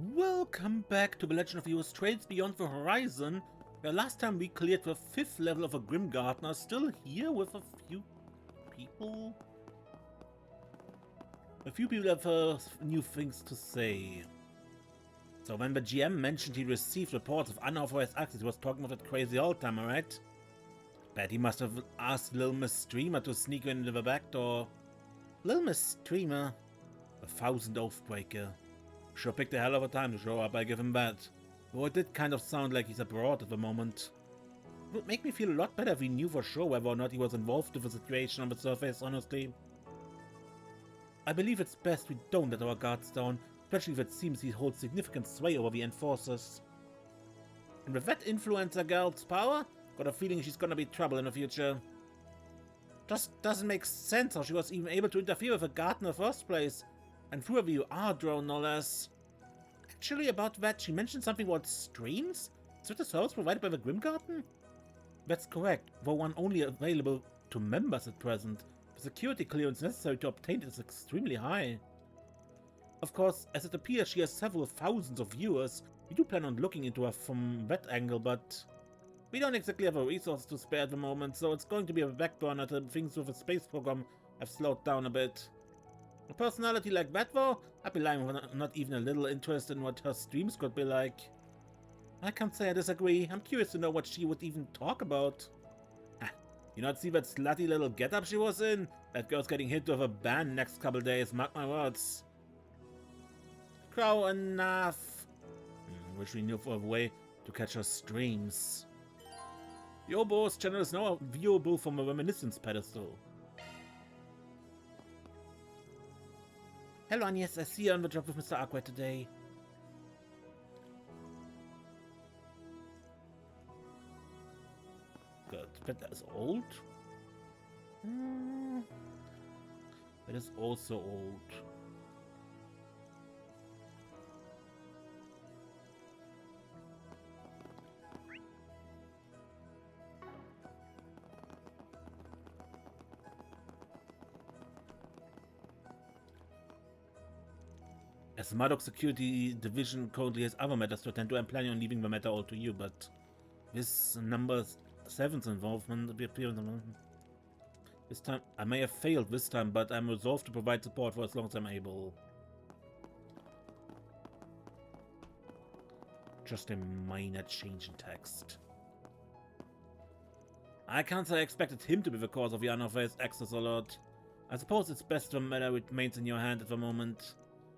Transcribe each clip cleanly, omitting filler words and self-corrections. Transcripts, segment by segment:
Welcome back to the Legend of Heroes Trails Beyond the Horizon, where last time we cleared the 5th level of a Grim Garten, still here with a few people? A few people have new things to say. So when the GM mentioned he received reports of unauthorized access, he was talking of that crazy Oldtown, right? Bet he must have asked Little Miss Streamer to sneak into the back door. Little Miss Streamer? The 1000th Oathbreaker. Sure picked a hell of a time to show up, I give him that. Though it did kind of sound like he's abroad at the moment. It would make me feel a lot better if we knew for sure whether or not he was involved with the situation on the surface, honestly. I believe it's best we don't let our guards down, especially if it seems he holds significant sway over the enforcers. And with that influencer girl's power, got a feeling she's gonna be trouble in the future. Just doesn't make sense how she was even able to interfere with a guard in the first place. And through a VR drone, no less. Actually, about that, she mentioned something about streams? Is that a service provided by the Grim Garten? That's correct, though one only available to members at present. The security clearance necessary to obtain it is extremely high. Of course, as it appears she has several thousands of viewers, we do plan on looking into her from that angle, but we don't exactly have a resource to spare at the moment, so it's going to be a back burner till things with the space program have slowed down a bit. A personality like that, though, I'd be lying with not even a little interest in what her streams could be like. I can't say I disagree. I'm curious to know what she would even talk about. You not see that slutty little getup she was in? That girl's getting hit with a ban next couple days, mark my words. Crow enough. Wish we knew of a way to catch her streams. Yobo's channel is now viewable from a reminiscence pedestal. Hello Agnès, I see you on the job with Mr. Aqua today. Good, but that's old? That is also old. As Marduk Security Division currently has other matters to attend to, I'm planning on leaving the matter all to you, but this number 7's involvement this time, I may have failed this time, but I'm resolved to provide support for as long as I'm able. Just a minor change in text. I can't say I expected him to be the cause of the unauthorized access alert. I suppose it's best the matter remains in your hand at the moment.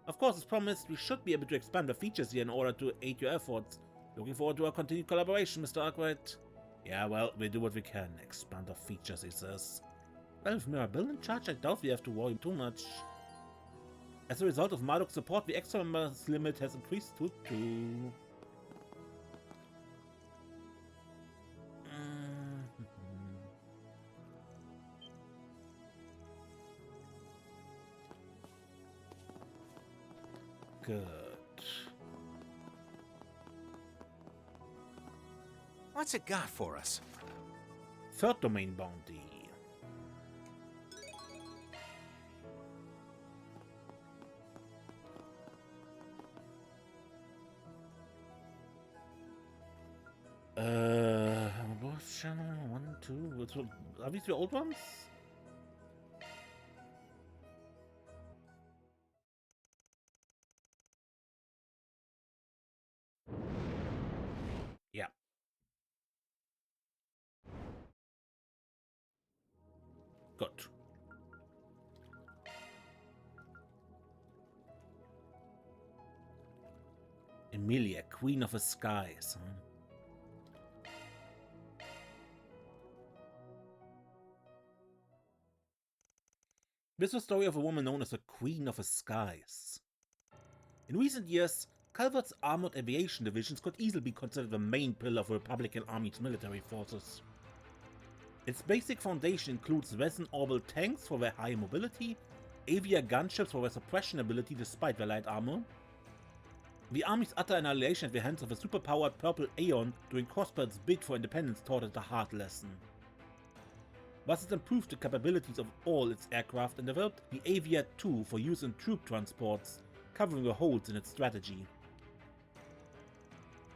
Of course, as promised, we should be able to expand the features here in order to aid your efforts. Looking forward to our continued collaboration, Mr. Arkwright. Yeah, well, we do what we can. Expand the features, he says. Well, with Mirabelle in charge, I doubt we have to worry too much. As a result of Marduk's support, the extra members limit has increased to 2. Good. What's it got for us? 3rd domain bounty. Both channel 1, 2. Are these the old ones? Yeah. Good. Emilia, Queen of the Skies. This is the story of a woman known as the Queen of the Skies. In recent years, Calvert's armored aviation divisions could easily be considered the main pillar of the Republican Army's military forces. Its basic foundation includes resin orbital tanks for their high mobility, Avia gunships for their suppression ability despite their light armor, the Army's utter annihilation at the hands of a superpowered Purple Aeon during Crossbirds' bid for independence taught it a hard lesson. Thus it improved the capabilities of all its aircraft and developed the Avia 2 for use in troop transports, covering the holes in its strategy.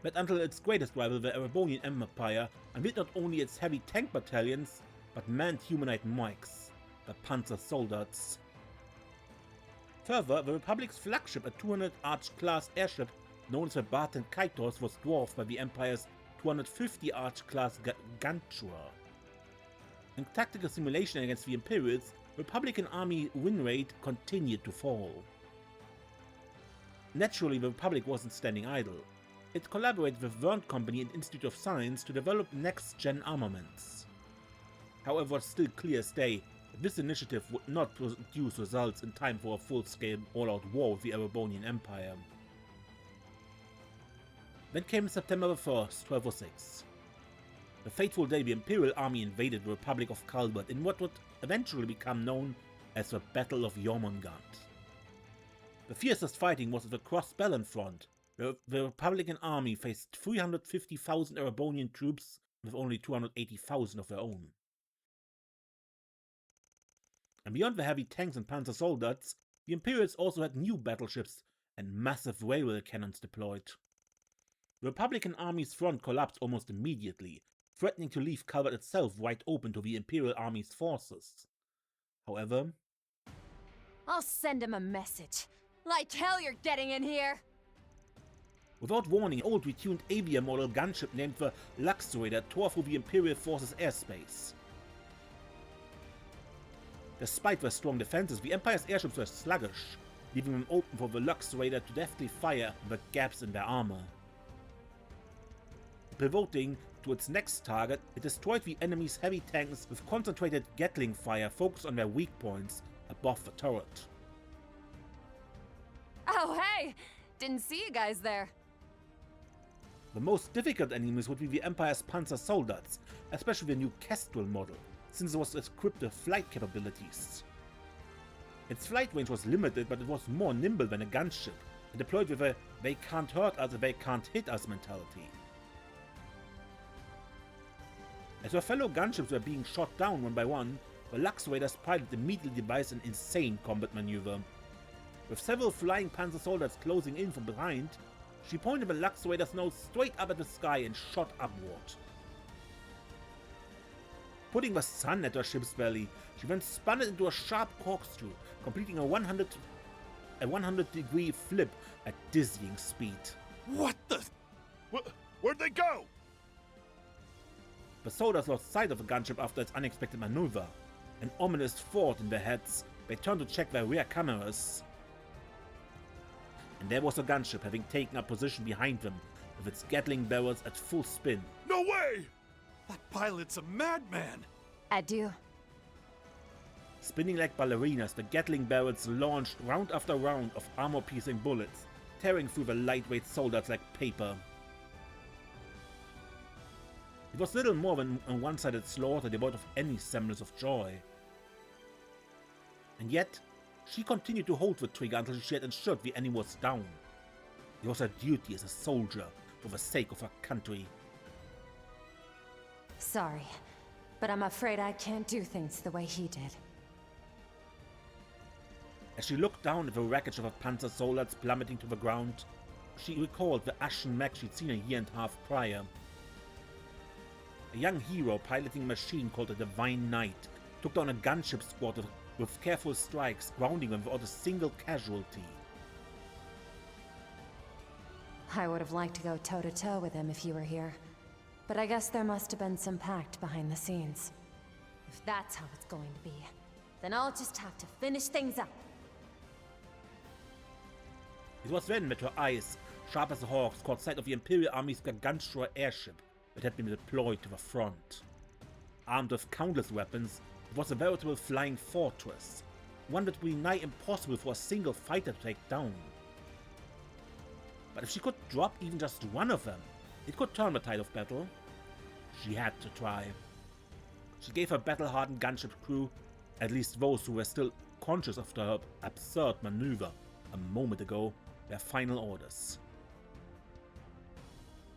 but until its greatest rival, the Erebonian Empire, unveiled not only its heavy tank battalions, but manned humanoid Mikes, the Panzer Soldaten. Further, the Republic's flagship, a 200 Arch-class airship known as the Barton Kaitos, was dwarfed by the Empire's 250 Arch-class Gantua. In tactical simulation against the Imperials, Republican army win rate continued to fall. Naturally, the Republic wasn't standing idle. It collaborated with Verne Company and Institute of Science to develop next-gen armaments. However, it was still clear as day that this initiative would not produce results in time for a full-scale all-out war with the Erebonian Empire. Then came September 1st, 1206. The fateful day the Imperial army invaded the Republic of Calbert in what would eventually become known as the Battle of Jormungand. The fiercest fighting was at the Cross-Bellon front, where the Republican army faced 350,000 Erebonian troops with only 280,000 of their own. And beyond the heavy tanks and Panzer Soldaten, the Imperials also had new battleships and massive railway cannons deployed. The Republican army's front collapsed almost immediately, threatening to leave Calbert itself wide open to the Imperial army's forces. However, I'll send him a message. Like hell you're getting in here! Without warning, an old retuned avian model gunship named the Luxrator tore through the Imperial forces' airspace. Despite their strong defenses, the Empire's airships were sluggish, leaving them open for the Luxrator to deftly fire the gaps in their armor. Pivoting to its next target, it destroyed the enemy's heavy tanks with concentrated Gatling fire focused on their weak points above the turret. Oh hey! Didn't see you guys there. The most difficult enemies would be the Empire's Panzer Soldaten, especially the new Kestrel model, since it was equipped with flight capabilities. Its flight range was limited, but it was more nimble than a gunship, and deployed with a "they can't hurt us if they can't hit us" mentality. As their fellow gunships were being shot down one by one, the Luxrator's pilot immediately devised an insane combat maneuver. With several flying Panzer Soldaten closing in from behind, she pointed the Luxrator's nose straight up at the sky and shot upward. Putting the sun at her ship's belly, she then spun it into a sharp corkscrew, completing a 100-degree flip at dizzying speed. What the? Where'd they go? The soldiers lost sight of the gunship after its unexpected maneuver. An ominous thought in their heads, they turned to check their rear cameras. And there was the gunship having taken up position behind them, with its Gatling barrels at full spin. No way! That pilot's a madman! Adieu. Spinning like ballerinas, the Gatling barrels launched round after round of armor-piercing bullets, tearing through the lightweight soldiers like paper. It was little more than a one-sided slaughter devoid of any semblance of joy. And yet, she continued to hold the trigger until she had ensured the enemy was down. It was her duty as a soldier, for the sake of her country. Sorry, but I'm afraid I can't do things the way he did. As she looked down at the wreckage of her Panzer Soldaten plummeting to the ground, she recalled the ashen mech she'd seen a year and a half prior. A young hero piloting a machine called the Divine Knight took down a gunship squad with careful strikes, grounding them without a single casualty. I would have liked to go toe-to-toe with him if you were here. But I guess there must have been some pact behind the scenes. If that's how it's going to be, then I'll just have to finish things up. It was then that her eyes, sharp as a hawk's, caught sight of the Imperial Army's gargantuan airship that had been deployed to the front. Armed with countless weapons, it was a veritable flying fortress, one that would be nigh impossible for a single fighter to take down. But if she could drop even just one of them, it could turn the tide of battle. She had to try. She gave her battle-hardened gunship crew, at least those who were still conscious of her absurd maneuver a moment ago, their final orders.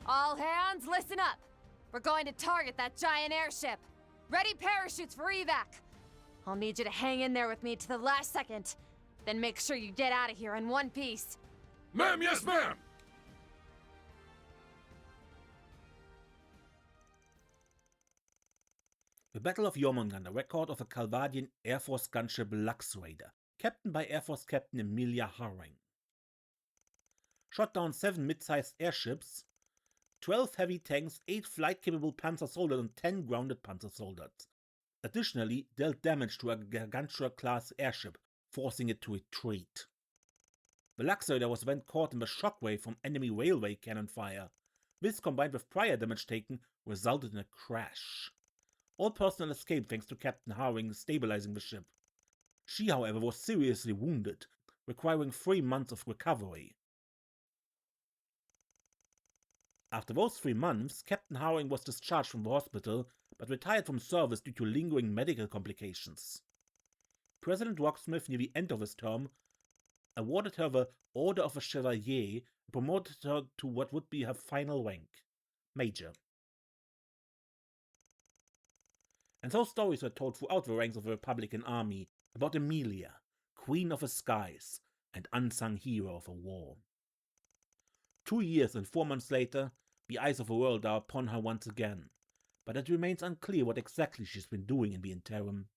All hands, listen up! We're going to target that giant airship! Ready parachutes for evac! I'll need you to hang in there with me to the last second, then make sure you get out of here in one piece. Ma'am, yes ma'am! The Battle of Jormungand, a record of a Calvadian Air Force gunship Lux Raider, captained by Air Force Captain Emilia Haring. Shot down 7 mid-sized airships, 12 heavy tanks, 8 flight-capable Panzer soldiers, and 10 grounded Panzer soldiers. Additionally, dealt damage to a Gargantua-class airship, forcing it to retreat. The Lux Raider was then caught in the shockwave from enemy railway cannon fire. This, combined with prior damage taken, resulted in a crash. All personnel escaped thanks to Captain Haring stabilizing the ship. She, however, was seriously wounded, requiring 3 months of recovery. After those 3 months, Captain Haring was discharged from the hospital, but retired from service due to lingering medical complications. President Rocksmith, near the end of his term, awarded her the Order of a Chevalier and promoted her to what would be her final rank, Major. And so stories were told throughout the ranks of the Republican Army about Emilia, Queen of the Skies, and unsung hero of the war. 2 years and 4 months later, the eyes of the world are upon her once again, but it remains unclear what exactly she's been doing in the interim.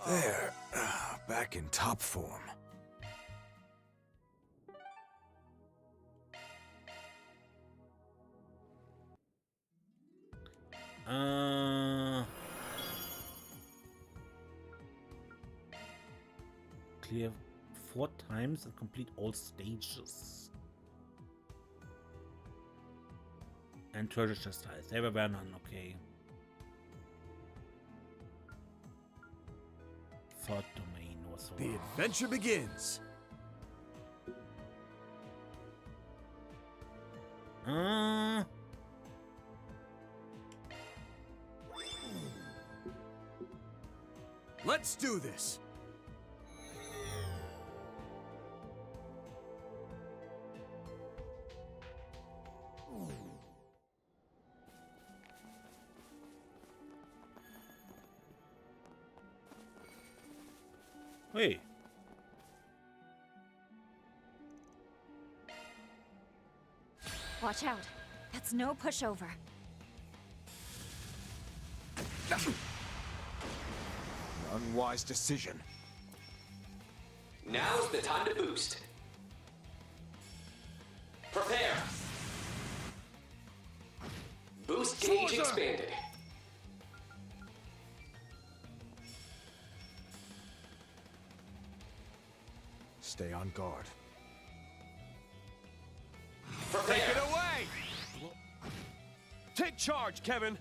There, back in top form. Clear 4 times and complete all stages. And treasure chest ties. There were none, okay. 3rd domain was The adventure begins. Let's do this. Hey. Watch out. That's no pushover. Unwise decision. Now's the time to boost. Prepare. Boost gauge expanded. Stay on guard. Prepare. Take it away! Take charge, Kevin!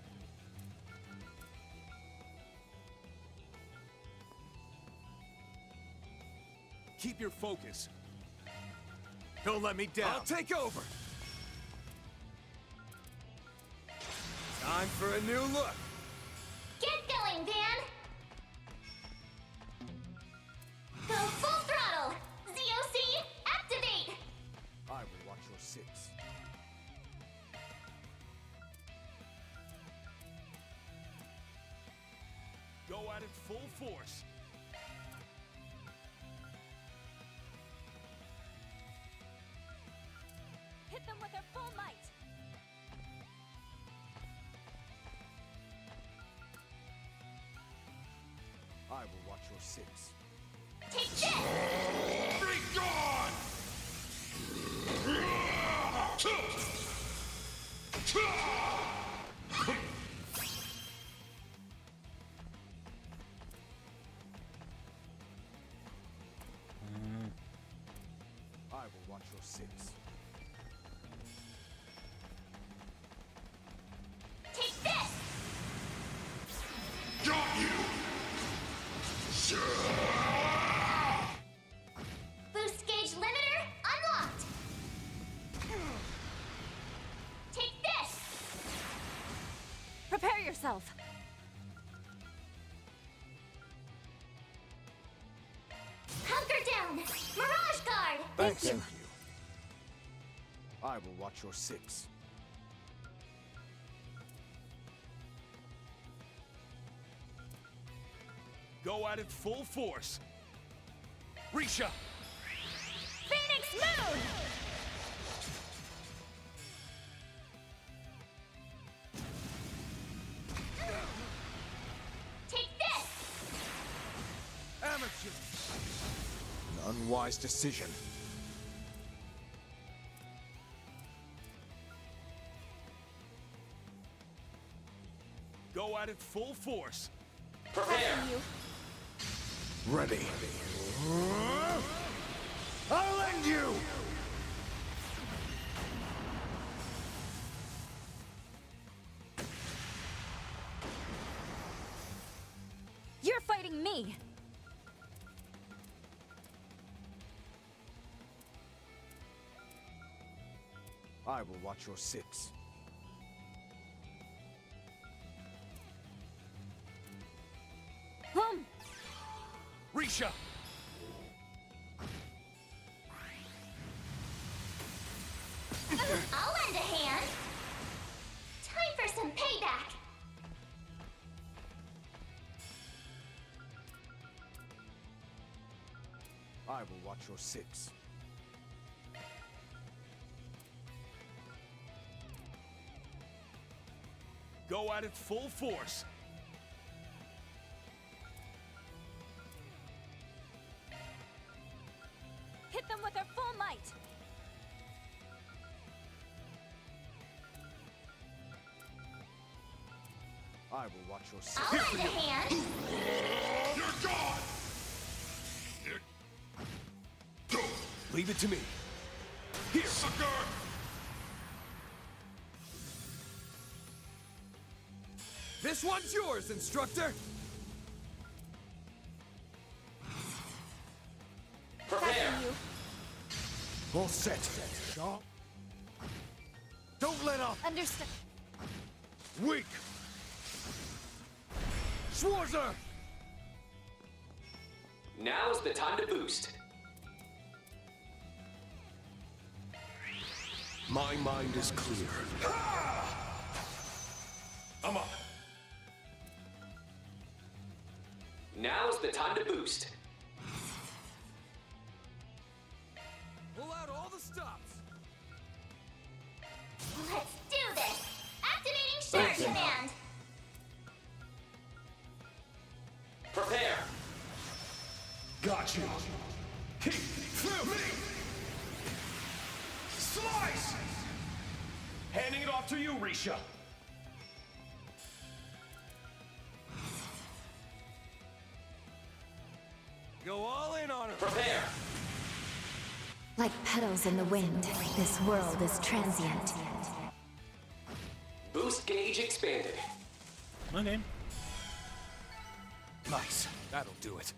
Keep your focus. Don't let me down. I'll take over! Time for a new look! Get going, Van! Go full throttle! ZOC, activate! I will watch your 6. Go at it full force. Hit them with their full might. I will watch your 6. Take this! Be gone! I will watch your 6. Take this! Got you! Boost gauge limiter unlocked! Take this! Prepare yourself. Thank you. I will watch your six. Go at it full force. Risha! Phoenix Moon! Take this! Amateur! An unwise decision. Go at it full force. Prepare. Ready. I'll end you! You're fighting me! I will watch your six. Risha! I'll lend a hand. Time for some payback. I will watch your six. Go at it full force. Hit them with our full might! I will watch your six. I'll lend a hand. Leave it to me. Here. This one's yours, instructor. Prepare. All set. Shaw. Don't let up. Understood. Weak. Schwarzer! Now's the time to boost. My mind is clear. I'm up. Now's the time to boost. Pull out all the stops. Let's do this. Activating Share Command. Prepare. Got you. Keep through me. Slice! Handing it off to you, Risha. Go all in on her. Prepare. Like petals in the wind, this world is transient. Boost gauge expanded. Okay. Nice. That'll do it.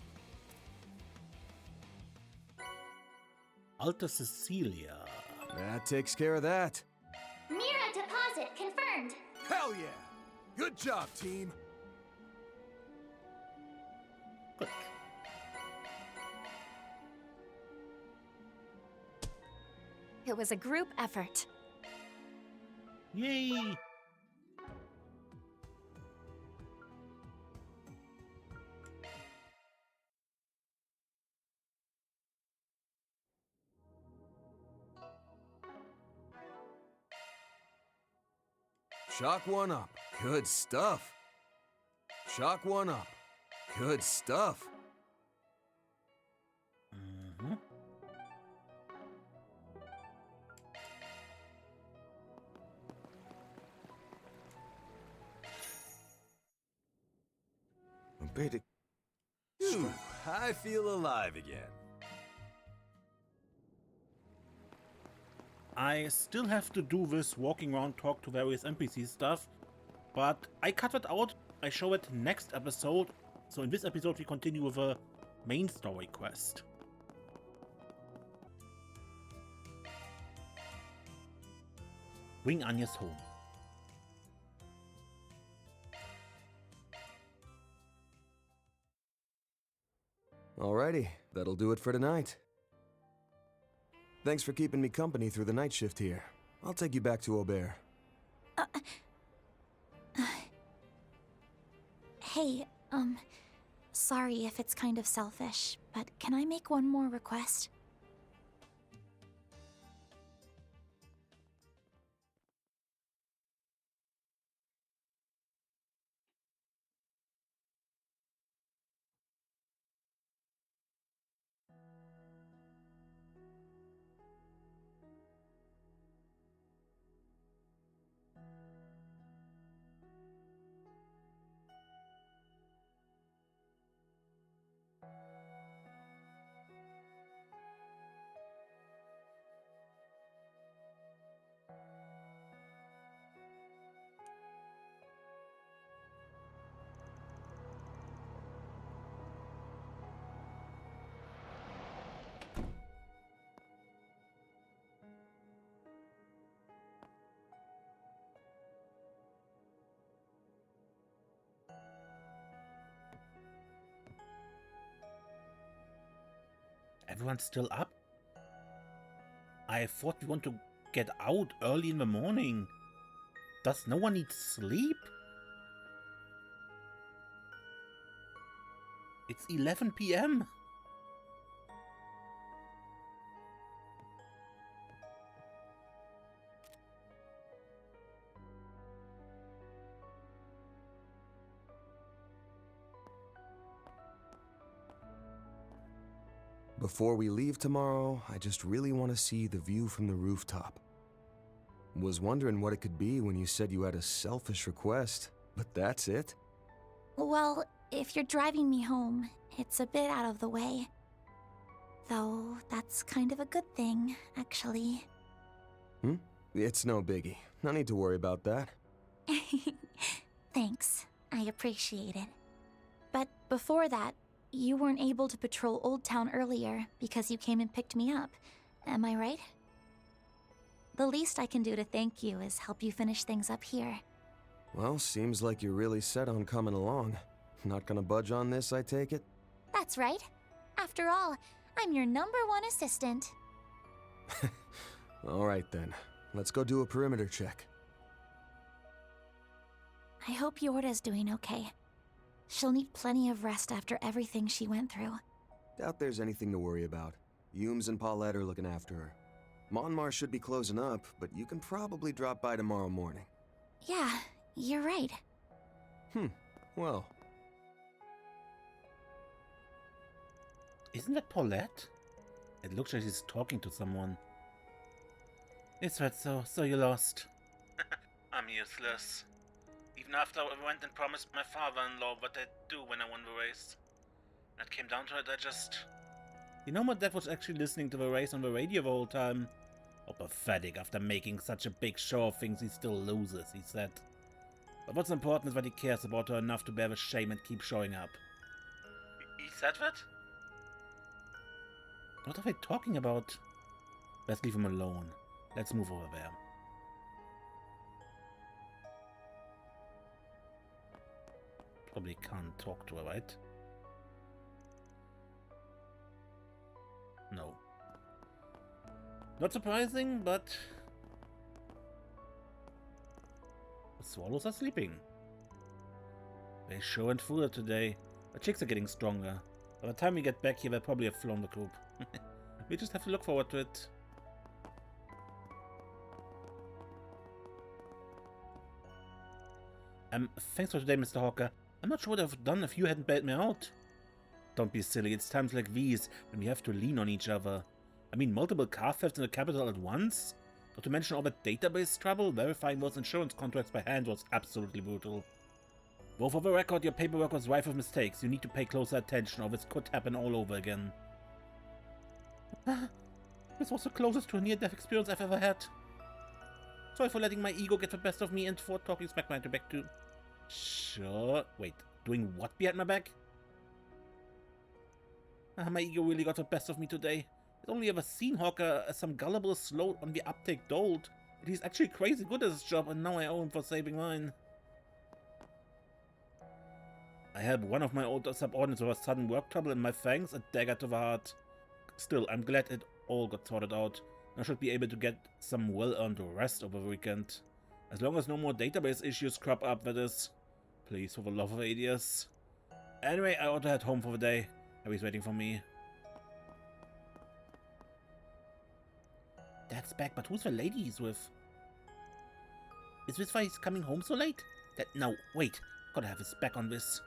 Alta Cecilia. That takes care of that. Mira deposit confirmed. Hell yeah. Good job, team. Click. It was a group effort. Yay! Shock one up. Good stuff. Shock one up. Good stuff. Beta. Ooh, I feel alive again. I still have to do this walking around, talk to various NPC stuff, but I cut it out. I show it next episode. So in this episode we continue with a main story quest. Bring Agnès home. Alrighty, that'll do it for tonight. Thanks for keeping me company through the night shift here. I'll take you back to Aubert. Hey, sorry if it's kind of selfish, but can I make one more request? Everyone's still up? I thought we want to get out early in the morning. Does no one need sleep? It's 11 p.m. Before we leave tomorrow, I just really want to see the view from the rooftop. Was wondering what it could be when you said you had a selfish request, but that's it? Well, if you're driving me home, it's a bit out of the way. Though, that's kind of a good thing, actually. It's no biggie. No need to worry about that. Thanks. I appreciate it. But before that, you weren't able to patrol Oldtown earlier because you came and picked me up. Am I right? The least I can do to thank you is help you finish things up here. Well, seems like you're really set on coming along. Not gonna budge on this, I take it? That's right. After all, I'm your #1 assistant. Alright then. Let's go do a perimeter check. I hope Yorda's doing okay. She'll need plenty of rest after everything she went through. Doubt there's anything to worry about. Humes and Paulette are looking after her. Monmart should be closing up, but you can probably drop by tomorrow morning. Yeah, you're right. Well. Isn't that Paulette? It looks like she's talking to someone. Is that so? So you lost. I'm useless. Even after I went and promised my father-in-law what I'd do when I won the race. When it came down to it, I just... You know, my dad was actually listening to the race on the radio the whole time. How pathetic, after making such a big show of things he still loses, he said. But what's important is that he cares about her enough to bear the shame and keep showing up. He said that? What are they talking about? Let's leave him alone. Let's move over there. Probably can't talk to her, right? No. Not surprising, but... The swallows are sleeping. They sure went through it today. The chicks are getting stronger. By the time we get back here, they'll probably have flown the coop. We just have to look forward to it. Thanks for today, Mr. Hawker. I'm not sure what I've done if you hadn't bailed me out. Don't be silly, it's times like these when we have to lean on each other. I mean, multiple car thefts in the capital at once? Not to mention all that database trouble, verifying those insurance contracts by hand was absolutely brutal. Though for the record, your paperwork was rife with mistakes. You need to pay closer attention or this could happen all over again. This was the closest to a near-death experience I've ever had. Sorry for letting my ego get the best of me and for talking smack behind your back too. Sure. Wait, doing what behind my back? My ego really got the best of me today. I'd only ever seen Hawker as some gullible sloth on the uptake dolt. He's actually crazy good at his job, and now I owe him for saving mine. I helped one of my old subordinates with a sudden work trouble, and my thanks, a dagger to the heart. Still, I'm glad it all got sorted out. I should be able to get some well-earned rest over the weekend. As long as no more database issues crop up, that is. Please, for the love of Agnès. Anyway, I ought to head home for the day. Abby's waiting for me. Dad's back, but who's the lady he's with? Is this why he's coming home so late? No, wait. Gotta have his back on this.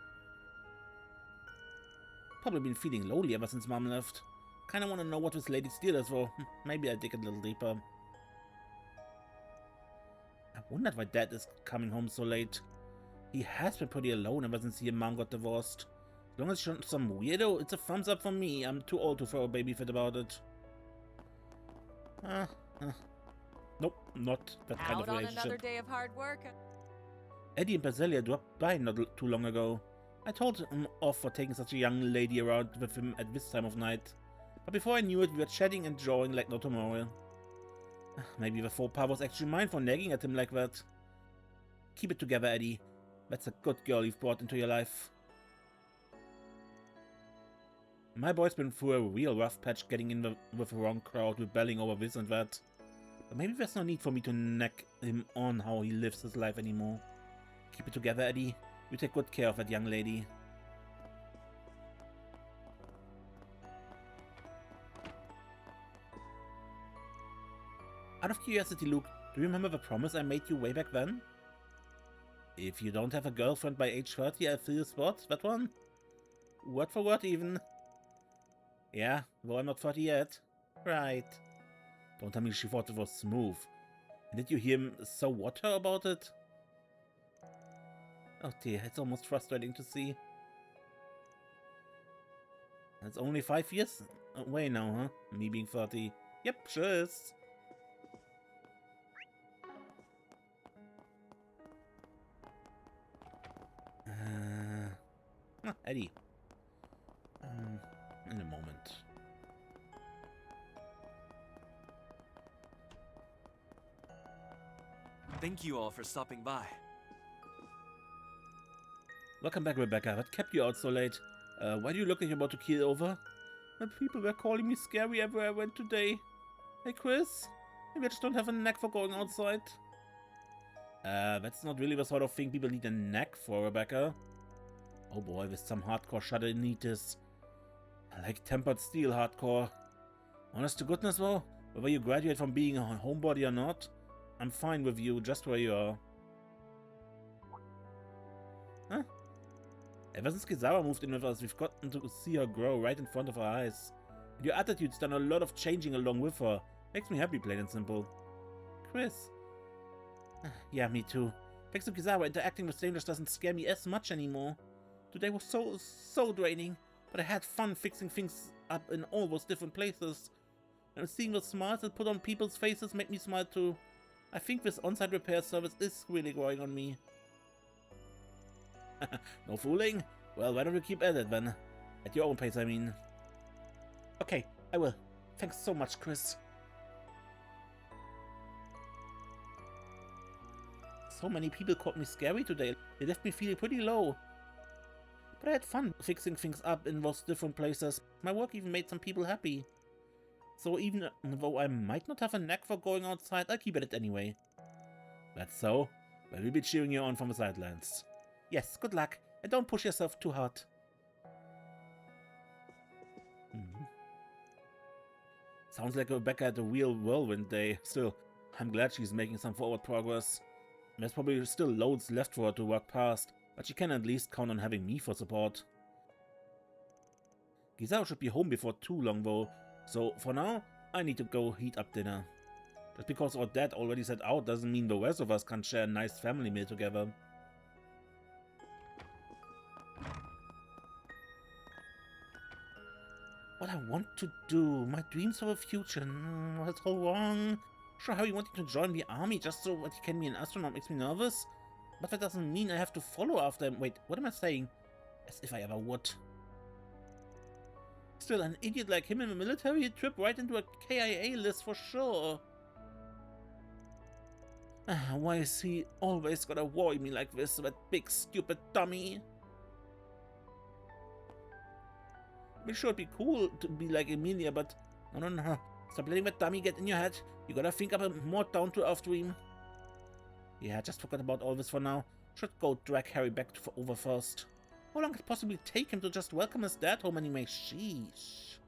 Probably been feeling lonely ever since Mom left. Kinda wanna know what this lady's deal is, though. Maybe I dig a little deeper. I wondered why Dad is coming home so late. He has been pretty alone ever since he and Mom got divorced. As long as she's not some weirdo, it's a thumbs up for me. I'm too old to throw a baby fit about it. Nope, not that kind of relationship. Out on another day of hard work. Eddie and Basilia dropped by not too long ago. I told him off for taking such a young lady around with him at this time of night. But before I knew it, we were chatting and drawing like no tomorrow. Maybe the faux pas was actually mine for nagging at him like that. Keep it together, Eddie. That's a good girl you've brought into your life. My boy's been through a real rough patch getting in with the wrong crowd, rebelling over this and that. But maybe there's no need for me to nag him on how he lives his life anymore. Keep it together, Eddie. You take good care of that young lady. Out of curiosity, Luke, do you remember the promise I made you way back then? If you don't have a girlfriend by age 30, I'll fill your spot. That one? Word for word, even. Yeah, though I'm not 30 yet. Right. Don't tell me she thought it was smooth. And did you hear him so what her about it? Oh dear, it's almost frustrating to see. That's only 5 years away now, huh? Me being 30. Yep, sure is. Eddie. In a moment. Thank you all for stopping by. Welcome back, Rebecca. What kept you out so late? Why do you look like you're about to keel over? My people were calling me scary everywhere I went today. Hey, Chris? Maybe I just don't have a knack for going outside. That's not really the sort of thing people need a knack for, Rebecca. Oh boy, with some hardcore shudder-neaters. I like tempered steel hardcore. Honest to goodness though, whether you graduate from being a homebody or not, I'm fine with you just where you are. Huh? Ever since Kizawa moved in with us, we've gotten to see her grow right in front of our eyes. And your attitude's done a lot of changing along with her. Makes me happy, plain and simple. Chris. Yeah, me too. Thanks to Kizawa, interacting with strangers doesn't scare me as much anymore. Today was so draining, but I had fun fixing things up in all those different places. And seeing the smiles that put on people's faces make me smile too. I think this on-site repair service is really growing on me. No fooling? Well, why don't you keep at it then? At your own pace, I mean. Okay, I will. Thanks so much, Chris. So many people called me scary today. They left me feeling pretty low. But I had fun fixing things up in those different places. My work even made some people happy. So even though I might not have a knack for going outside, I'll keep at it anyway. That's so. I will be cheering you on from the sidelines. Yes, good luck, and don't push yourself too hard. Sounds like Rebecca had a real whirlwind day. Still, I'm glad she's making some forward progress. There's probably still loads left for her to work past, but she can at least count on having me for support. Giselle should be home before too long though, so for now, I need to go heat up dinner. Just because our dad already set out doesn't mean the rest of us can't share a nice family meal together. What I want to do, my dreams of a future, what's all wrong? Sure, how you wanted to join the army just so that he can be an astronaut makes me nervous. But that doesn't mean I have to follow after him. Wait, what am I saying? As if I ever would. Still, an idiot like him in the military, he'd trip right into a KIA list for sure. Why is he always gotta worry me like this, that big stupid dummy? I mean, sure, it'd be cool to be like Emilia, but no. Stop letting that dummy get in your head. You gotta think up a more down-to-earth dream. Yeah, just forget about all this for now. Should go drag Harry back over first. How long could it possibly take him to just welcome his dad home anyway? Sheesh.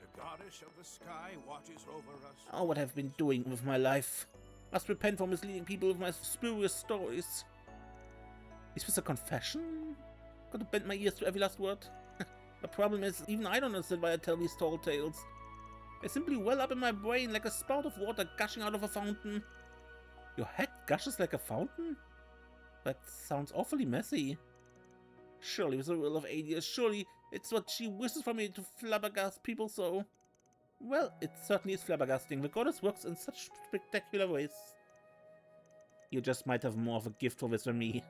The goddess of the sky watches over us. Oh, what have I been doing with my life? Must repent for misleading people with my spurious stories. Is this a confession? Gotta bend my ears to every last word. The problem is, even I don't understand why I tell these tall tales. They simply well up in my brain like a spout of water gushing out of a fountain. Your head gushes like a fountain? That sounds awfully messy. Surely with the will of Agnès, surely it's what she wishes for me to flabbergast people so. Well, it certainly is flabbergasting. The goddess works in such spectacular ways. You just might have more of a gift for this than me.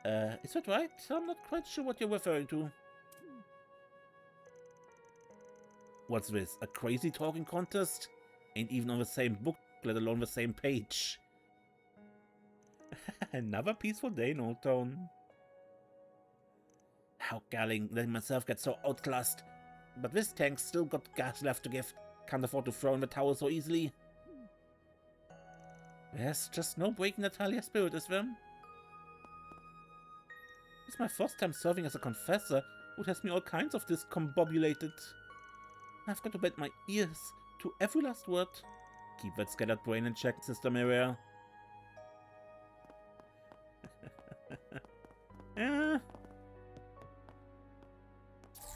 Is that right? I'm not quite sure what you're referring to. What's this? A crazy talking contest? Ain't even on the same book, let alone the same page. Another peaceful day in Oldtown. How galling letting myself get so outclassed. But this tank's still got gas left to give. Can't afford to throw in the towel so easily. There's just no breaking Natalia's spirit, is there? It's my first time serving as a confessor, who has me all kinds of discombobulated. I've got to bend my ears to every last word. Keep that scattered brain in check, Sister Maria. Yeah.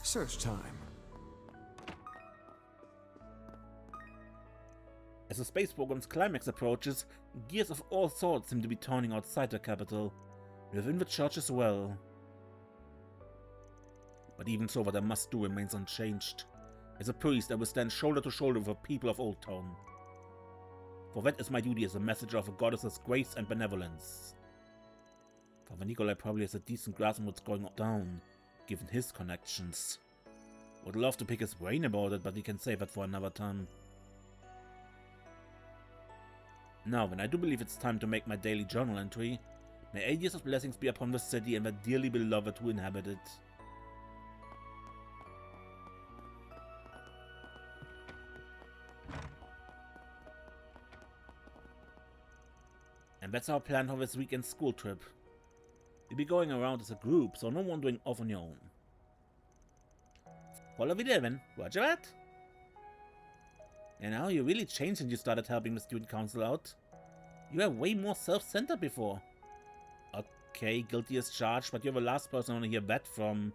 Search time. As the space program's climax approaches, gears of all sorts seem to be turning outside the capital, within the church as well. But even so, what I must do remains unchanged. As a priest, I will stand shoulder to shoulder with the people of Oldtown. For that is my duty as a messenger of a goddess's grace and benevolence. Father Nikolai probably has a decent grasp on what's going down, given his connections. Would love to pick his brain about it, but we can save that for another time. Now, when I do believe it's time to make my daily journal entry, may Agnès' blessings be upon the city and the dearly beloved who inhabit it. And that's our plan for this weekend school trip. We'll be going around as a group, so no wandering off on your own. Follow me there, then. Roger that. And now you really changed since you started helping the student council out. You were way more self-centered before. Okay, guilty as charged, but you're the last person I want to hear that from.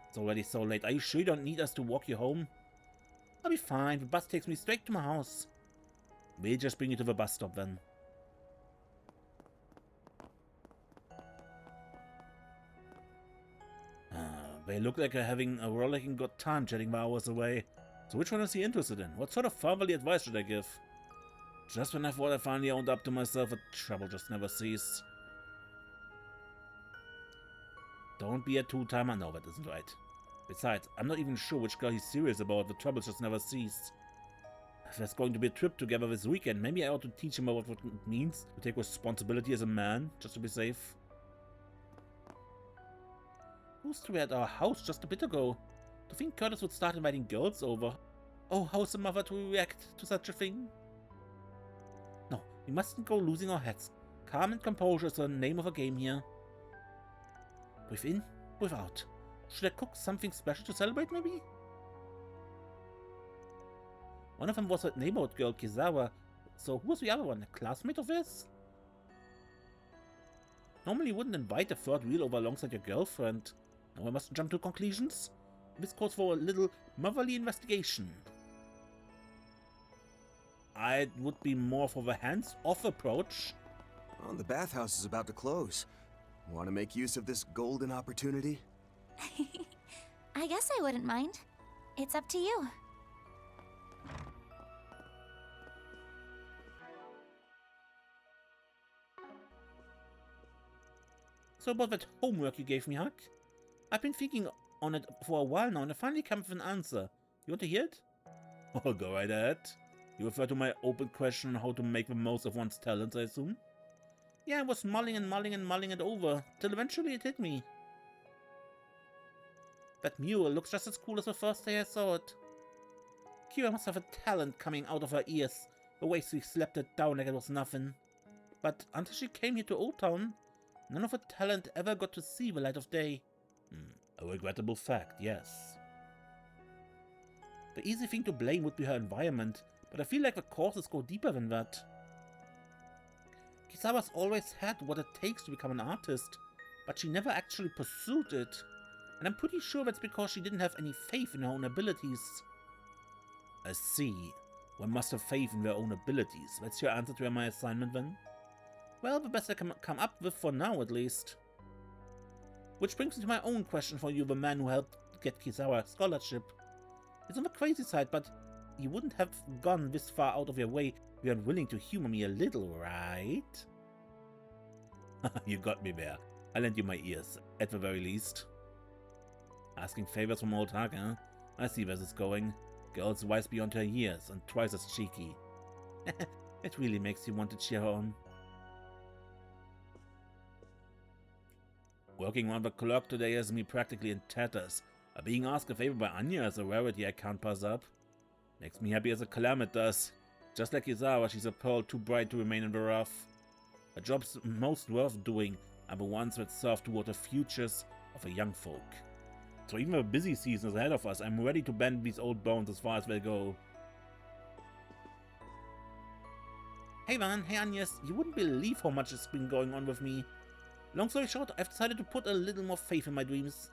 It's already so late. Are you sure you don't need us to walk you home? I'll be fine. The bus takes me straight to my house. We'll just bring you to the bus stop then. They look like they're having a rollicking good time chatting the hours away. So which one is he interested in? What sort of fatherly advice should I give? Just when I thought I finally owned up to myself, the trouble just never ceased. Don't be a two-timer. No, that isn't right. Besides, I'm not even sure which girl he's serious about. The troubles just never ceased. If there's going to be a trip together this weekend, maybe I ought to teach him about what it means to take responsibility as a man, just to be safe. Who's to be at our house just a bit ago? To think Curtis would start inviting girls over. Oh, how's a mother to react to such a thing? No, we mustn't go losing our heads. Calm and composure is the name of a game here. Breathe in, breathe out. Should I cook something special to celebrate, maybe? One of them was that neighborhood girl, Kizawa. So who was the other one? A classmate of his? Normally you wouldn't invite a third wheel over alongside your girlfriend. Now I mustn't jump to conclusions. This calls for a little motherly investigation. I would be more for the hands-off approach. Well, the bathhouse is about to close. Want to make use of this golden opportunity? I guess I wouldn't mind. It's up to you. So about that homework you gave me, Huck? I've been thinking on it for a while now and I finally came with an answer. You want to hear it? Oh, go right ahead. You refer to my open question on how to make the most of one's talents, I assume? Yeah, I was mulling and mulling and mulling it over, till eventually it hit me. That mule looks just as cool as the first day I saw it. Kira must have a talent coming out of her ears, the way she slapped it down like it was nothing. But until she came here to Oldtown, none of her talent ever got to see the light of day. A regrettable fact, yes. The easy thing to blame would be her environment, but I feel like the causes go deeper than that. Kizawa's always had what it takes to become an artist, but she never actually pursued it. And I'm pretty sure that's because she didn't have any faith in her own abilities. I see. One must have faith in their own abilities. That's your answer to my assignment then? Well, the best I can come up with for now, at least. Which brings me to my own question for you, the man who helped get Kizawa a scholarship. It's on the crazy side, but you wouldn't have gone this far out of your way if you weren't willing to humor me a little, right? You got me there. I lent you my ears, at the very least. Asking favors from old Hag, huh? I see where this is going. Girl's wise beyond her years and twice as cheeky. It really makes you want to cheer her on. Working on the clock today has me practically in tatters. Being asked a favor by Anya is a rarity I can't pass up. Makes me happy as a clam it does. Just like Kizawa, she's a pearl too bright to remain in the rough. The jobs most worth doing are the ones that serve toward the futures of the young folk. So even though busy season is ahead of us, I'm ready to bend these old bones as far as they go. Hey man, hey Agnès, you wouldn't believe how much has been going on with me. Long story short, I've decided to put a little more faith in my dreams.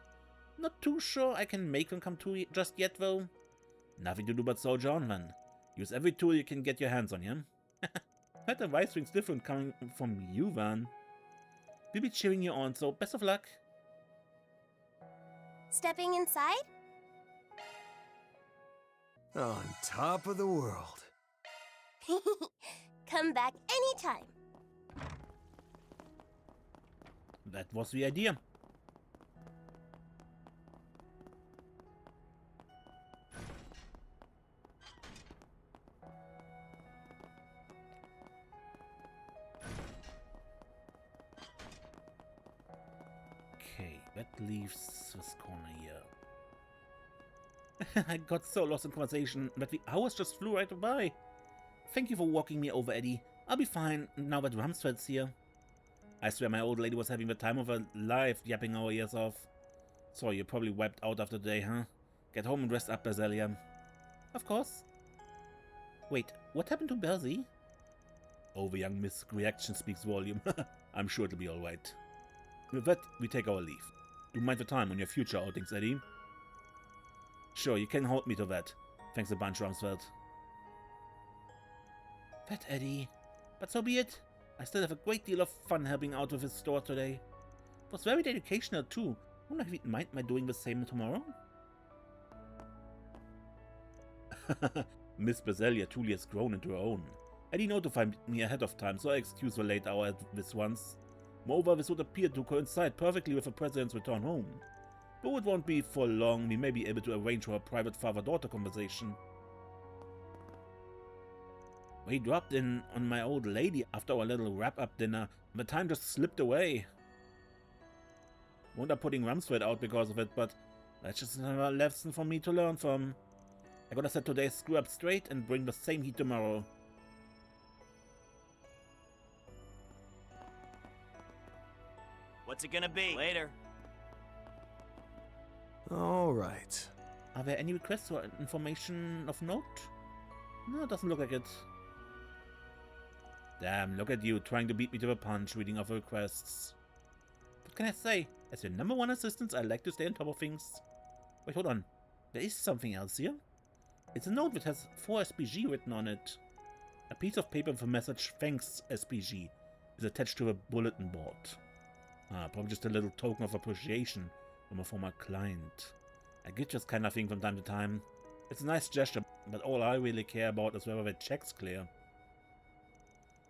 Not too sure I can make them come true just yet though. Nothing to do but soldier on, man. Use every tool you can get your hands on, yeah? That advice rings different coming from you, Van. We'll be cheering you on, so best of luck. Stepping inside? On top of the world. Come back anytime. That was the idea. Okay, that leaves this corner here. I got so lost in conversation that the hours just flew right by. Thank you for walking me over, Eddie. I'll be fine now that Rumsfeld's here. I swear my old lady was having the time of her life yapping our ears off. So you're probably wiped out after the day, huh? Get home and rest up, Berselia. Of course. Wait, what happened to Berzi? Oh, the young Miss reaction speaks volume. I'm sure it'll be alright. With that, we take our leave. Do mind the time on your future outings, Eddie. Sure, you can hold me to that. Thanks a bunch, Rumsfeld. That Eddie. But so be it. I still have a great deal of fun helping out with his store today. It was very educational too. Wonder if he'd mind my doing the same tomorrow? Miss Berselia truly has grown into her own. Eddie notified me ahead of time, so I excuse the late hour at this once. Moreover, this would appear to coincide perfectly with the President's return home. Though it won't be for long, we may be able to arrange for a private father-daughter conversation. We dropped in on my old lady after our little wrap-up dinner, and the time just slipped away. Won't have putting Rumsfeld out because of it, but that's just another lesson for me to learn from. I gotta set today's screw up straight and bring the same heat tomorrow. What's it gonna be? Later. All right. Are there any requests or information of note? No, it doesn't look like it. Damn, look at you, trying to beat me to the punch, reading off requests. What can I say? As your #1 assistant, I like to stay on top of things. Wait, hold on. There is something else here. It's a note that has 4 SPG written on it. A piece of paper with a message, "Thanks, SPG," is attached to a bulletin board. Probably just a little token of appreciation from a former client. I get this kind of thing from time to time. It's a nice gesture, but all I really care about is whether the check's clear.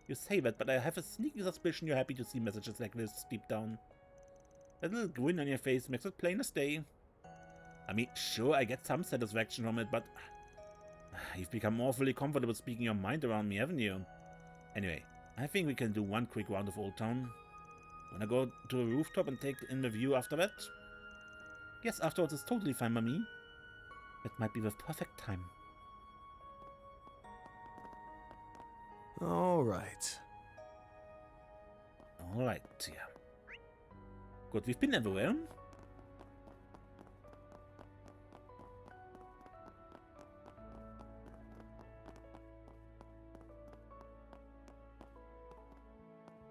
You say that, but I have a sneaky suspicion you're happy to see messages like this deep down. That little grin on your face makes it plain as day. I mean, sure, I get some satisfaction from it, but you've become awfully comfortable speaking your mind around me, haven't you? Anyway, I think we can do one quick round of Oldtown. Wanna go to the rooftop and take in the view after that? Yes, afterwards is totally fine by me. It might be the perfect time. Alright. Alright, ja. Gut, we've been everywhere.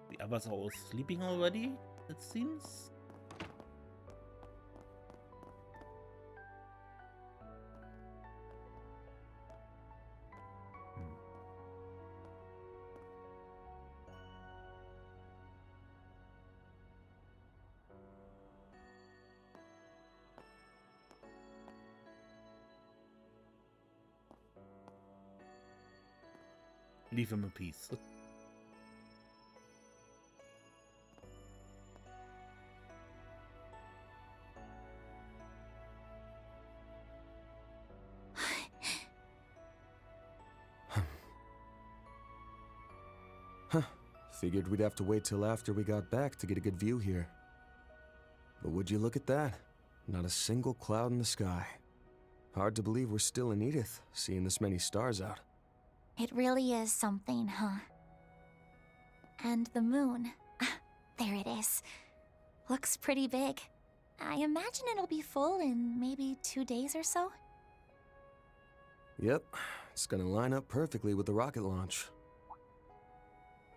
The others are all sleeping already, it seems. Leave him in peace. Figured we'd have to wait till after we got back to get a good view here. But would you look at that? Not a single cloud in the sky. Hard to believe we're still in Edith, seeing this many stars out. It really is something, huh? And the moon. There it is. Looks pretty big. I imagine it'll be full in maybe 2 days or so? Yep, it's gonna line up perfectly with the rocket launch.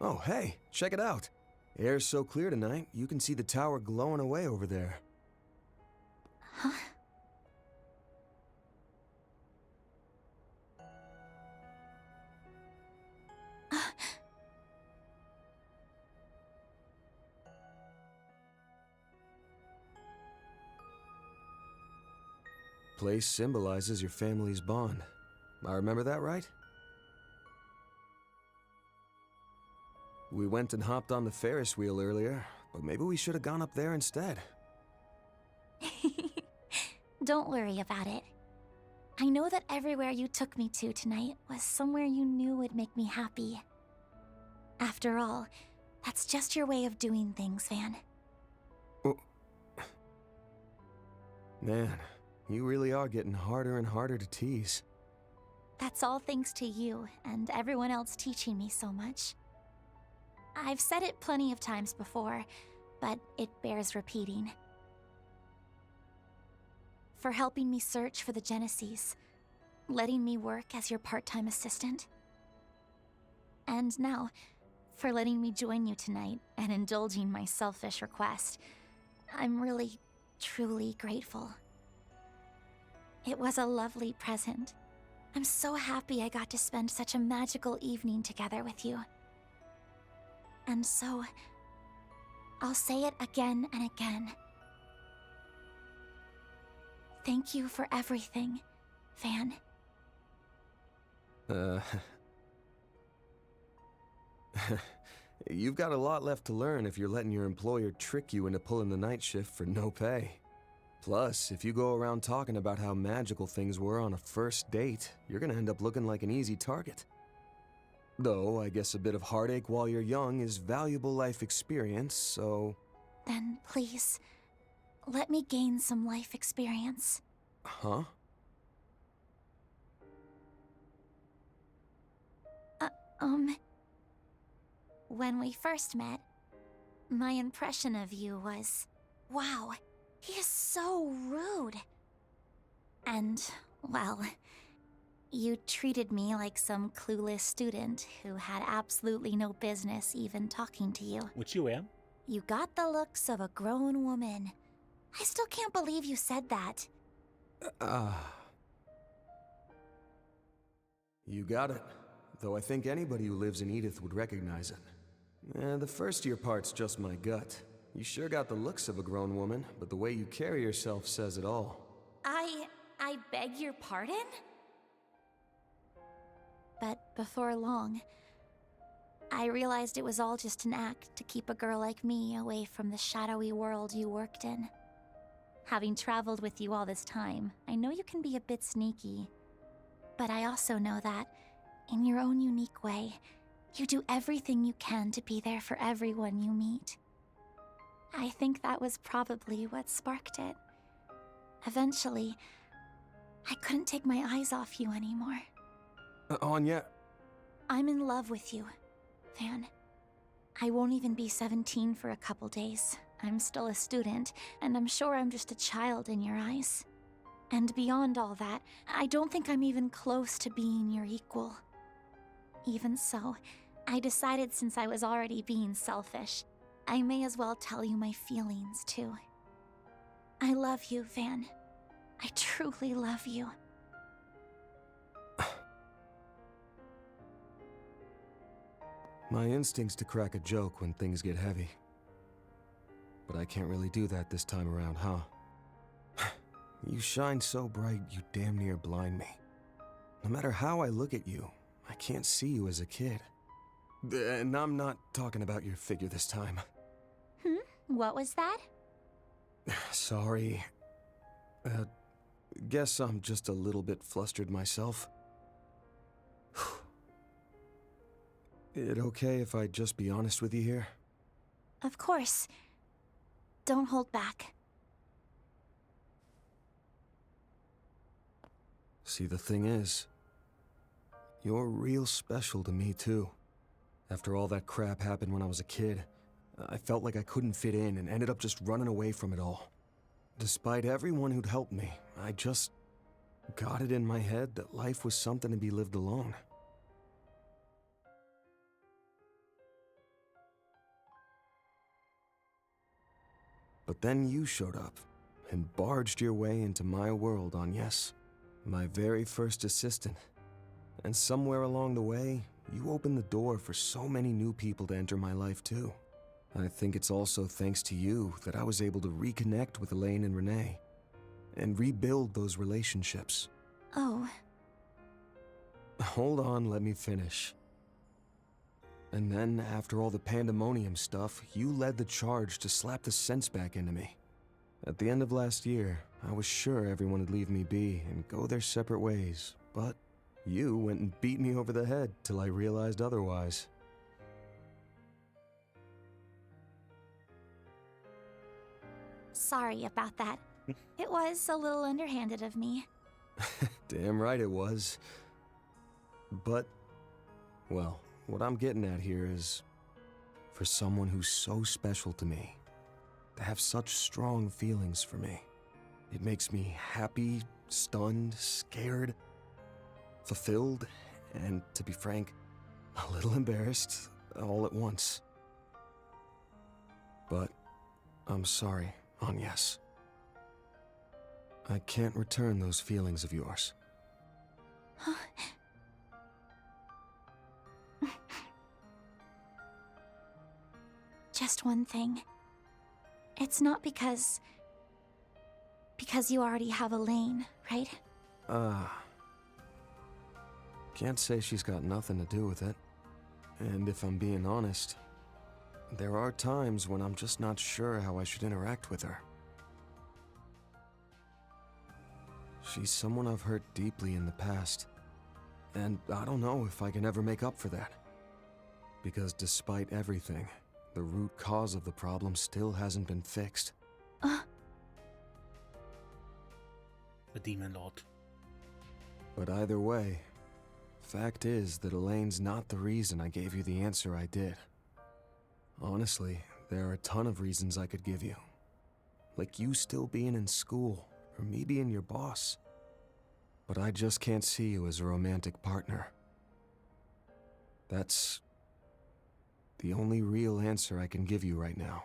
Oh, hey, check it out. Air's so clear tonight, you can see the tower glowing away over there. Huh? Place symbolizes your family's bond. I remember that right? We went and hopped on the Ferris wheel earlier, but maybe we should have gone up there instead. Don't worry about it. I know that everywhere you took me to tonight was somewhere you knew would make me happy. After all, that's just your way of doing things, Van. Oh. Man, you really are getting harder and harder to tease. That's all thanks to you and everyone else teaching me so much. I've said it plenty of times before, but it bears repeating. For helping me search for the Genesees, letting me work as your part-time assistant, and now, for letting me join you tonight and indulging my selfish request. I'm really, truly grateful. It was a lovely present. I'm so happy I got to spend such a magical evening together with you. And so, I'll say it again and again. Thank you for everything, Van. You've got a lot left to learn if you're letting your employer trick you into pulling the night shift for no pay. Plus, if you go around talking about how magical things were on a first date, you're gonna end up looking like an easy target. Though, I guess a bit of heartache while you're young is valuable life experience, so... Then please, let me gain some life experience. Huh? When we first met, my impression of you was, wow, he is so rude. And, well, you treated me like some clueless student who had absolutely no business even talking to you. Which you were? You got the looks of a grown woman. I still can't believe you said that. You got it. Though I think anybody who lives in Edith would recognize it. The first year part's just my gut. You sure got the looks of a grown woman, but the way you carry yourself says it all. I beg your pardon? But before long, I realized it was all just an act to keep a girl like me away from the shadowy world you worked in. Having traveled with you all this time, I know you can be a bit sneaky. But I also know that, in your own unique way, you do everything you can to be there for everyone you meet. I think that was probably what sparked it. Eventually, I couldn't take my eyes off you anymore. Anya... I'm in love with you, Van. I won't even be 17 for a couple days. I'm still a student, and I'm sure I'm just a child in your eyes. And beyond all that, I don't think I'm even close to being your equal. Even so, I decided since I was already being selfish, I may as well tell you my feelings, too. I love you, Van. I truly love you. My instinct's to crack a joke when things get heavy. But I can't really do that this time around, huh? You shine so bright, you damn near blind me. No matter how I look at you, I can't see you as a kid. And I'm not talking about your figure this time. What was that? Sorry. Guess I'm just a little bit flustered myself. It okay if I just be honest with you here? Of course. Don't hold back. See, the thing is, you're real special to me, too. After all that crap happened when I was a kid, I felt like I couldn't fit in and ended up just running away from it all. Despite everyone who'd helped me, I just got it in my head that life was something to be lived alone. But then you showed up and barged your way into my world, Agnès, my very first assistant. And somewhere along the way, you opened the door for so many new people to enter my life too. I think it's also thanks to you that I was able to reconnect with Elaine and Renee and rebuild those relationships. Oh. Hold on, let me finish. And then, after all the pandemonium stuff, you led the charge to slap the sense back into me. At the end of last year, I was sure everyone would leave me be and go their separate ways, but you went and beat me over the head till I realized otherwise. Sorry about that. It was a little underhanded of me. Damn right it was. But, well, what I'm getting at here is, for someone who's so special to me, to have such strong feelings for me, it makes me happy, stunned, scared, fulfilled, and, to be frank, a little embarrassed all at once. But I'm sorry, Agnès. I can't return those feelings of yours. Just one thing. It's not because you already have Elaine, right? Can't say she's got nothing to do with it. And if I'm being honest, there are times when I'm just not sure how I should interact with her. She's someone I've hurt deeply in the past, and I don't know if I can ever make up for that. Because despite everything, the root cause of the problem still hasn't been fixed. The Demon Lord. But either way, fact is that Elaine's not the reason I gave you the answer I did. Honestly, there are a ton of reasons I could give you. Like you still being in school, or me being your boss. But I just can't see you as a romantic partner. That's the only real answer I can give you right now.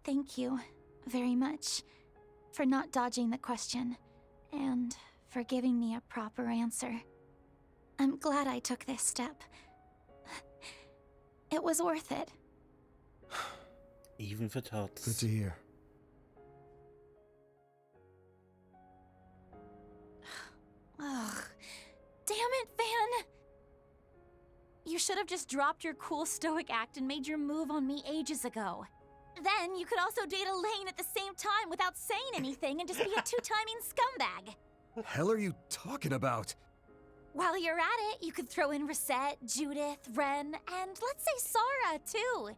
Thank you very much for not dodging the question and for giving me a proper answer. I'm glad I took this step. It was worth it. Even if it hurts. Good to hear. Ugh. Damn it, Van! You should have just dropped your cool stoic act and made your move on me ages ago. Then you could also date Elaine at the same time without saying anything and just be a two-timing scumbag. What the hell are you talking about? While you're at it, you could throw in Reset, Judith, Ren, and let's say Sara, too.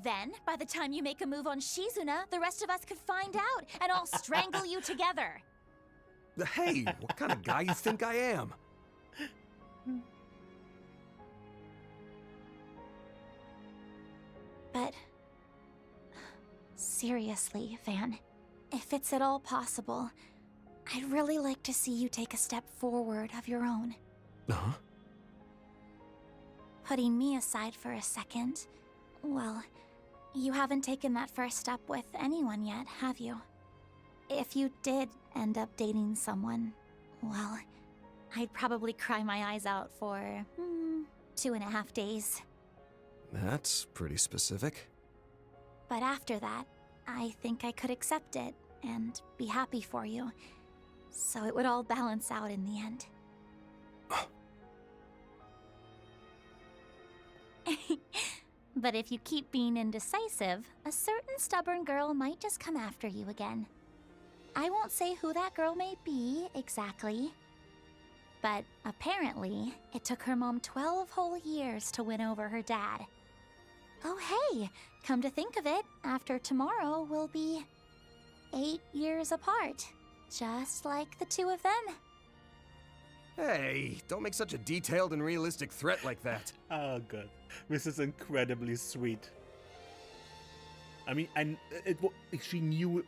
Then, by the time you make a move on Shizuna, the rest of us could find out and all strangle you together. Hey, what kind of guy you think I am? But seriously, Van, if it's at all possible, I'd really like to see you take a step forward of your own. Huh? Putting me aside for a second, well, you haven't taken that first step with anyone yet, have you? If you did end up dating someone, well, I'd probably cry my eyes out for 2.5 days. That's pretty specific. But after that, I think I could accept it and be happy for you. So it would all balance out in the end. But if you keep being indecisive, a certain stubborn girl might just come after you again. I won't say who that girl may be exactly, but apparently it took her mom 12 whole years to win over her dad. Oh hey, come to think of it, after tomorrow we'll be 8 years apart, just like the two of them. Hey, don't make such a detailed and realistic threat like that. Oh, good. This is incredibly sweet. I mean, she knew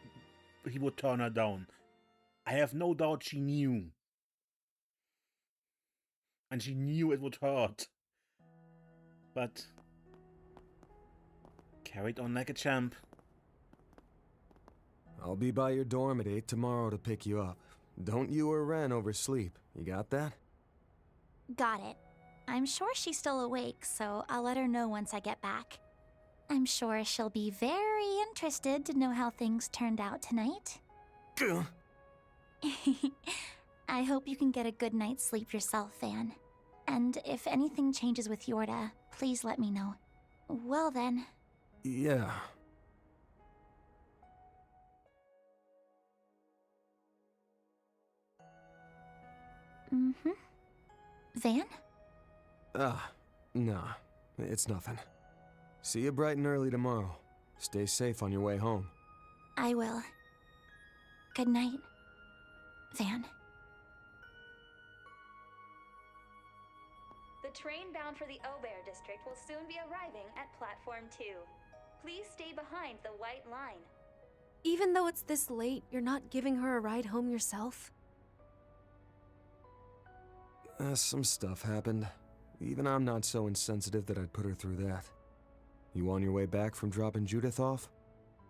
he would turn her down. I have no doubt she knew. And she knew it would hurt. But carried on like a champ. I'll be by your dorm at 8 tomorrow to pick you up. Don't you or Ren oversleep. You got that? Got it. I'm sure she's still awake, so I'll let her know once I get back. I'm sure she'll be very interested to know how things turned out tonight. I hope you can get a good night's sleep yourself, Van. And if anything changes with Yorda, please let me know. Well then. Yeah. Van? Nah. It's nothing. See you bright and early tomorrow. Stay safe on your way home. I will. Good night, Van. The train bound for the Aubert district will soon be arriving at platform 2. Please stay behind the white line. Even though it's this late, you're not giving her a ride home yourself? Some stuff happened. Even I'm not so insensitive that I'd put her through that. You on your way back from dropping Judith off?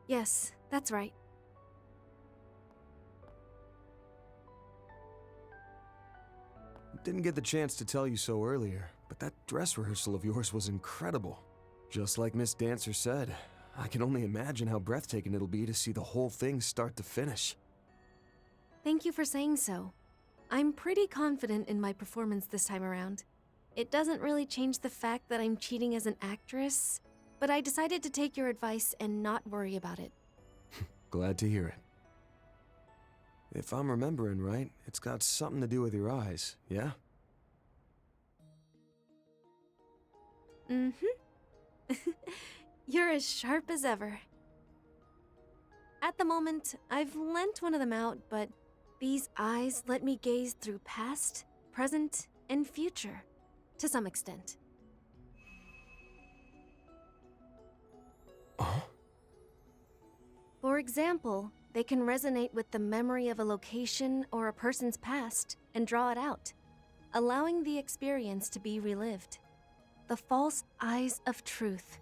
Yes, that's right. Didn't get the chance to tell you so earlier, but that dress rehearsal of yours was incredible. Just like Miss Dancer said, I can only imagine how breathtaking it'll be to see the whole thing start to finish. Thank you for saying so. I'm pretty confident in my performance this time around. It doesn't really change the fact that I'm cheating as an actress, but I decided to take your advice and not worry about it. Glad to hear it. If I'm remembering right, it's got something to do with your eyes, yeah? You're as sharp as ever. At the moment, I've lent one of them out, but these eyes let me gaze through past, present, and future, to some extent. Oh? For example, they can resonate with the memory of a location or a person's past and draw it out, allowing the experience to be relived. The false eyes of truth.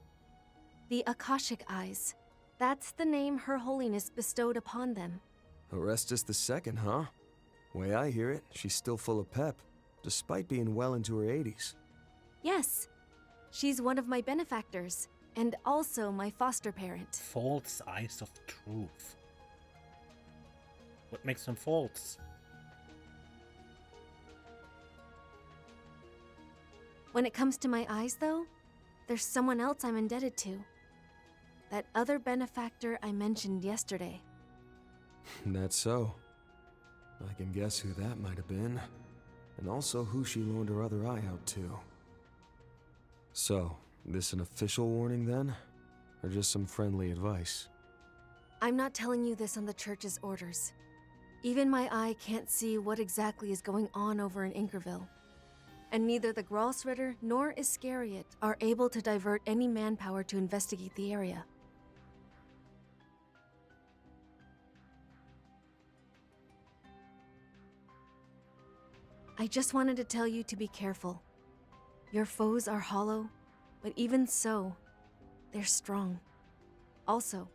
The Akashic eyes. That's the name Her Holiness bestowed upon them. Orestes II, huh? Way I hear it, she's still full of pep, despite being well into her 80s. Yes. She's one of my benefactors, and also my foster parent. False eyes of truth. What makes them false? When it comes to my eyes, though, there's someone else I'm indebted to. That other benefactor I mentioned yesterday. That's so. I can guess who that might have been, and also who she loaned her other eye out to. So, this an official warning then? or just some friendly advice? I'm not telling you this on the church's orders. Even my eye can't see what exactly is going on over in Inkerville. And neither the Grossritter nor Iscariot are able to divert any manpower to investigate the area. I just wanted to tell you to be careful. Your foes are hollow, but even so, they're strong. Also,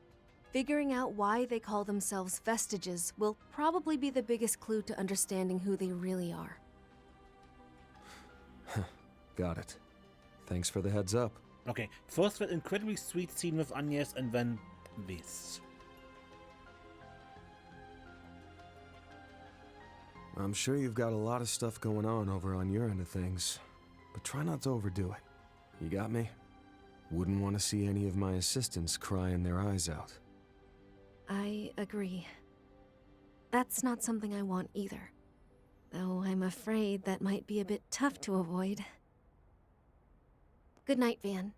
figuring out why they call themselves vestiges will probably be the biggest clue to understanding who they really are. Got it. Thanks for the heads up. Okay, first that incredibly sweet scene with Agnès and then this. I'm sure you've got a lot of stuff going on over on your end of things, but try not to overdo it. You got me? Wouldn't want to see any of my assistants crying their eyes out. I agree. That's not something I want either. Though I'm afraid that might be a bit tough to avoid. Good night, Van.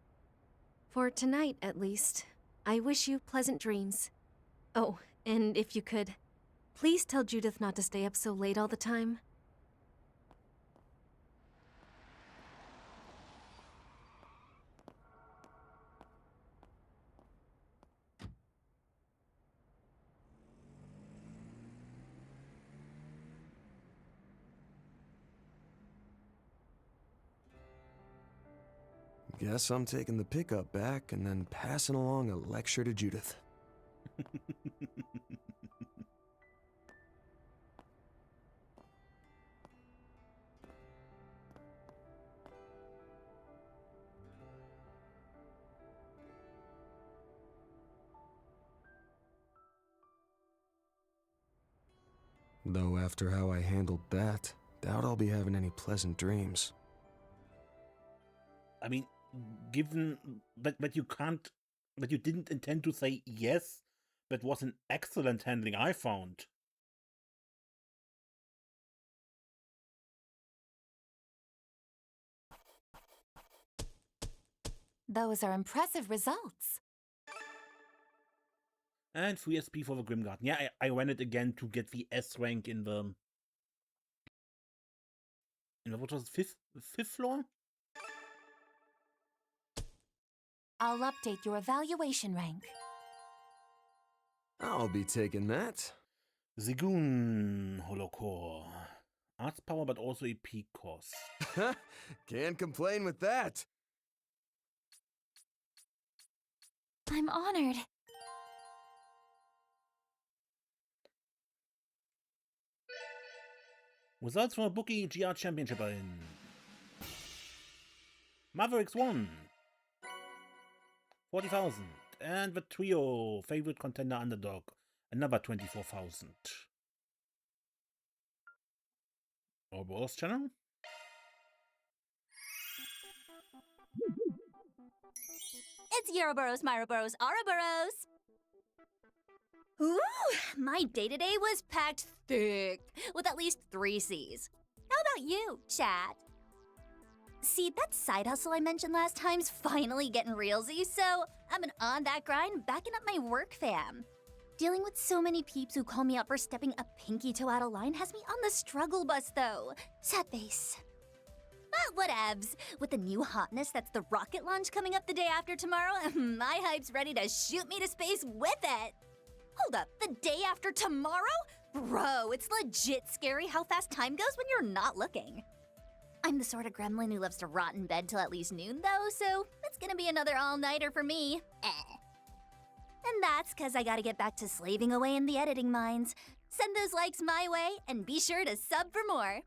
For tonight, at least, I wish you pleasant dreams. Oh, and if you could, please tell Judith not to stay up so late all the time. Guess I'm taking the pickup back and then passing along a lecture to Judith. Though after how I handled that, doubt I'll be having any pleasant dreams. I mean, given that you didn't intend to say yes, that was an excellent handling, I found. Those are impressive results. And free SP for the Grim Garten. Yeah, I ran it again to get the S rank in the what was it, fifth floor? I'll update your evaluation rank. I'll be taking that. Sigun Holocore. Arts power, but also EP cost. Can't complain with that. I'm honored. Results from a Bookie GR Championship are in. Mavericks won 40,000. And the trio, favorite contender underdog, another 24,000. Ouroboros channel? It's Ouroboros, Myroboros, Ouroboros! Ooh, my day-to-day was packed thick, with at least 3 C's. How about you, chat? See, that side hustle I mentioned last time's finally getting realsy, so I've been on that grind, backing up my work fam. Dealing with so many peeps who call me out for stepping a pinky toe out of line has me on the struggle bus, though. Sad face. But whatevs. With the new hotness that's the rocket launch coming up the day after tomorrow, my hype's ready to shoot me to space with it. Hold up, the day after tomorrow? Bro, it's legit scary how fast time goes when you're not looking. I'm the sort of gremlin who loves to rot in bed till at least noon, though, so it's gonna be another all-nighter for me. And that's cause I gotta get back to slaving away in the editing mines. Send those likes my way, and be sure to sub for more.